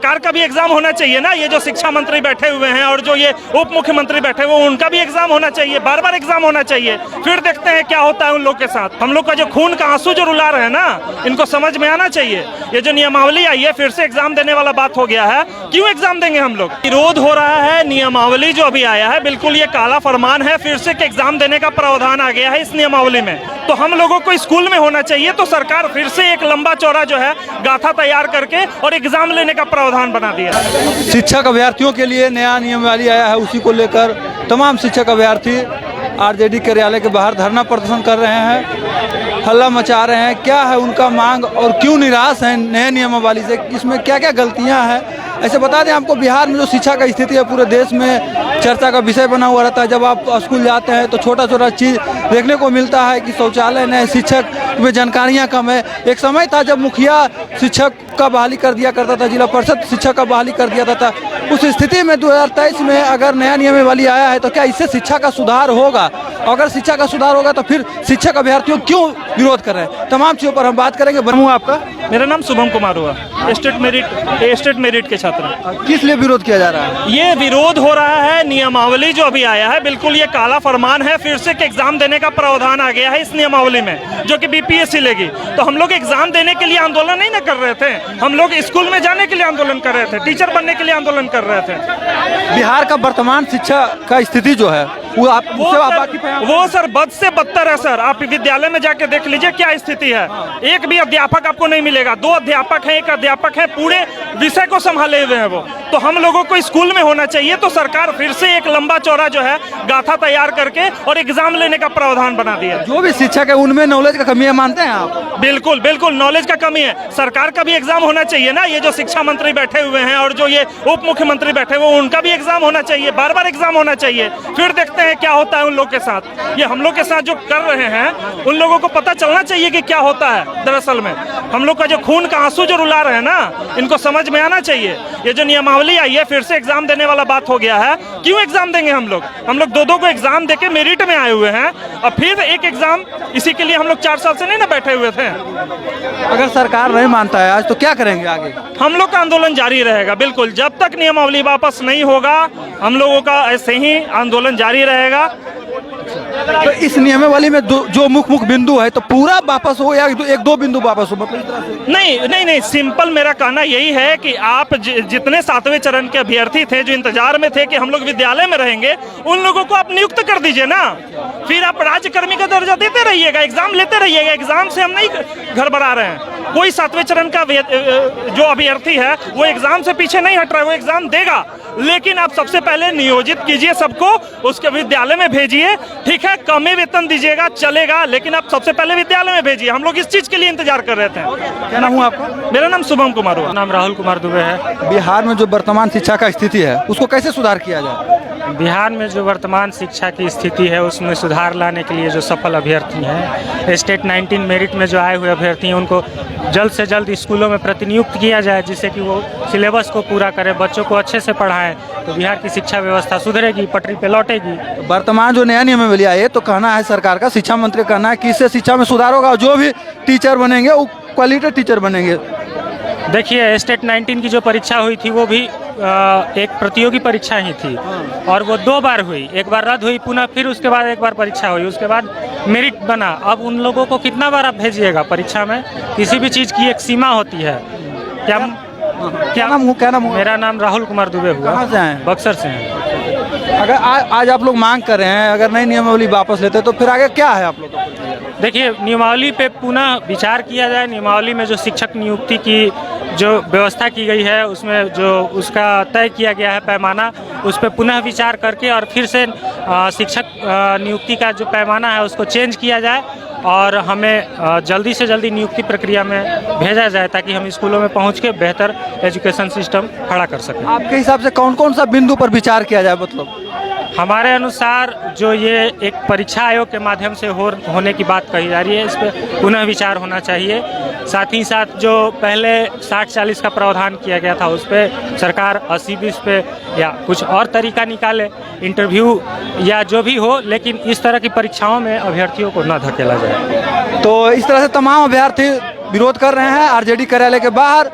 सरकार का भी एग्जाम होना चाहिए ना। ये जो शिक्षा मंत्री बैठे हुए हैं और जो ये उप मुख्यमंत्री बैठे हुए हैं, उनका भी एग्जाम होना चाहिए, बार बार एग्जाम होना चाहिए। फिर देखते हैं क्या होता है उन लोग के साथ। हम लोग का जो खून का आंसू जो रुला रहे हैं ना, इनको समझ में आना चाहिए। ये जो नियमावली आई है, फिर से एग्जाम देने वाला बात हो गया है। क्यों एग्जाम देंगे हम लोग? विरोध हो रहा है। नियमावली जो अभी आया है, बिल्कुल ये काला फरमान है। फिर से एग्जाम देने का प्रावधान आ गया है इस नियमावली में। तो हम लोगों को स्कूल में होना चाहिए, तो सरकार फिर से एक लंबा चौड़ा जो है गाथा तैयार करके और एग्जाम लेने का प्रावधान बना दिया। शिक्षक अभ्यर्थियों के लिए नया नियमावली आया है, उसी को लेकर तमाम शिक्षक अभ्यर्थी आरजेडी कार्यालय के बाहर धरना प्रदर्शन कर रहे हैं, हल्ला मचा रहे हैं। क्या है उनका मांग और क्यों निराश हैं नए नियमावली से, इसमें क्या क्या गलतियां हैं? ऐसे बता दें आपको, बिहार में जो शिक्षा का स्थिति है पूरे देश में चर्चा का विषय बना हुआ रहता है। जब आप स्कूल जाते हैं तो छोटा छोटा चीज़ देखने को मिलता है कि शौचालय नहीं, शिक्षक में जानकारियाँ कम है। एक समय था जब मुखिया शिक्षक का बहाली कर दिया करता था, जिला परिषद शिक्षक का बहाली कर दिया था। उस स्थिति में 2023 में अगर नया नियमावली आया है तो क्या इससे शिक्षा का सुधार होगा? अगर शिक्षा का सुधार होगा तो फिर शिक्षक अभ्यर्थियों क्यों विरोध कर रहे हैं? तमाम चीज़ों पर हम बात करेंगे। बनू आपका? मेरा नाम शुभम कुमार हुआ, स्टेट मेरिट के छात्र। किस लिए विरोध किया जा रहा है? ये विरोध हो रहा है, नियमावली जो अभी आया है, बिल्कुल ये काला फरमान है। फिर से एग्जाम देने का प्रावधान आ गया है इस नियमावली में, जो कि बीपीएससी लेगी। तो हम लोग एग्जाम देने के लिए आंदोलन नहीं ना कर रहे थे, हम लोग स्कूल में जाने के लिए आंदोलन कर रहे थे, टीचर बनने के लिए आंदोलन कर रहे थे। बिहार का वर्तमान शिक्षा का स्थिति जो है वो सर बद से बदतर है सर। आप विद्यालय में जाके देख लीजिए क्या स्थिति है। एक भी अध्यापक आपको नहीं मिलेगा। 2 अध्यापक हैं, 1 अध्यापक है, पूरे विषय को संभाले हुए हैं वो। तो हम लोगों को स्कूल में होना चाहिए, तो सरकार फिर से एक लंबा चौड़ा जो है गाथा तैयार करके और एग्जाम लेने का प्रावधान बना दिया। जो भी शिक्षक है उनमें नॉलेज का कमी है, मानते हैं आप? बिल्कुल बिल्कुल नॉलेज का कमी है। सरकार का भी एग्जाम होना चाहिए ना। ये जो शिक्षा मंत्री बैठे हुए हैं और जो ये उप मुख्यमंत्री बैठे हुए हैं, उनका भी एग्जाम होना चाहिए, बार बार एग्जाम होना चाहिए। फिर देखते हैं क्या होता है उन लोग के साथ। ये हम लोग के साथ जो कर रहे हैं, उन लोगों को पता चलना चाहिए कि क्या होता है दरअसल में। हम लोग का जो खून का आंसू जो रुला रहे हैं ना, इनको समझ में आना चाहिए। ये जो नियमावली आई है, फिर से एग्जाम देने वाला बात हो गया है। क्यों एग्जाम देंगे हम लोग? हम लोग 2-2 को एग्जाम देके मेरिट में आए हुए हैं, और फिर एक एग्जाम, इसी के लिए हम लोग 4 साल से नहीं ना बैठे हुए थे। अगर सरकार नहीं मानता है आज, तो क्या करेंगे आगे? हम लोग का आंदोलन जारी रहेगा। बिल्कुल, जब तक नियमावली वापस नहीं होगा, हम लोगों का ऐसे ही आंदोलन जारी रहेगा। तो इस नियमावली में जो मुख्य बिंदु है, तो पूरा वापस हो या 1-2 बिंदु वापस हो? मतलब इस तरह से नहीं, सिंपल मेरा कहना यही है कि आप जितने 7वें चरण के अभ्यर्थी थे, जो इंतजार में थे कि हम लोग विद्यालय में रहेंगे, उन लोगों को आप नियुक्त कर दीजिए ना। फिर आप राज्यकर्मी का दर्जा देते रहिएगा, एग्जाम लेते रहिएगा। एग्जाम से हम नहीं घबरा रहे हैं। कोई 7वें चरण का जो अभ्यर्थी है, वो एग्जाम से पीछे नहीं हट रहा है, वो एग्जाम देगा। लेकिन आप सबसे पहले नियोजित कीजिए सबको, उसके विद्यालय में भेजिए। ठीक है, कम वेतन दीजिएगा चलेगा, लेकिन आप सबसे पहले विद्यालय में भेजिए। हम लोग इस चीज के लिए इंतजार कर रहे थे। क्या नाम हुआ आपका? मेरा नाम शुभम कुमार हुआ। नाम राहुल कुमार दुबे है। बिहार में जो वर्तमान शिक्षा का स्थिति है, उसको कैसे सुधार किया जाए? बिहार में जो वर्तमान शिक्षा की स्थिति है, उसमें सुधार लाने के लिए जो सफल अभ्यर्थी हैं, स्टेट 19 मेरिट में जो आए हुए अभ्यर्थी हैं, उनको जल्द से जल्द स्कूलों में प्रतिनियुक्त किया जाए, जिससे कि वो सिलेबस को पूरा करें, बच्चों को अच्छे से पढ़ाएं, तो बिहार की शिक्षा व्यवस्था सुधरेगी, पटरी पे लौटेगी। वर्तमान जो नया नियमावली आई है, तो कहना है सरकार का, शिक्षा मंत्री का कहना है कि इससे शिक्षा में सुधार होगा और जो भी टीचर बनेंगे वो क्वालिटी टीचर बनेंगे। देखिए, स्टेट 19 की जो परीक्षा हुई थी, वो भी एक प्रतियोगी परीक्षा ही थी, और वो 2 बार हुई। एक बार रद्द हुई, पुनः फिर उसके बाद एक बार परीक्षा हुई, उसके बाद मेरिट बना। अब उन लोगों को कितना बार आप भेजिएगा परीक्षा में? किसी भी चीज़ की एक सीमा होती है। क्या नाम? मेरा नाम राहुल कुमार दुबे हुआ। कहाँ से हैं? बक्सर से हैं। अगर आज आप लोग मांग कर रहे हैं, अगर नई नियमावली वापस लेते तो फिर आगे क्या है आप लोग? देखिए, नियमावली पे पुनः विचार किया जाए। नियमावली में जो शिक्षक नियुक्ति की जो व्यवस्था की गई है, उसमें जो उसका तय किया गया है पैमाना, उस पर पुनः विचार करके और फिर से शिक्षक नियुक्ति का जो पैमाना है उसको चेंज किया जाए, और हमें जल्दी से जल्दी नियुक्ति प्रक्रिया में भेजा जाए, ताकि हम स्कूलों में पहुंच के बेहतर एजुकेशन सिस्टम खड़ा कर सकें। आपके हिसाब से कौन कौन सा बिंदु पर विचार किया जाए? मतलब हमारे अनुसार जो ये एक परीक्षा आयोग के माध्यम से होने की बात कही जा रही है, इस पर पुनः विचार होना चाहिए। साथ ही साथ जो पहले 60-40 का प्रावधान किया गया था, उस पर सरकार 80-20 पे या कुछ और तरीका निकाले, इंटरव्यू या जो भी हो, लेकिन इस तरह की परीक्षाओं में अभ्यर्थियों को न धकेला जाए। तो इस तरह से तमाम अभ्यर्थी विरोध कर रहे हैं आरजेडी कार्यालय के बाहर।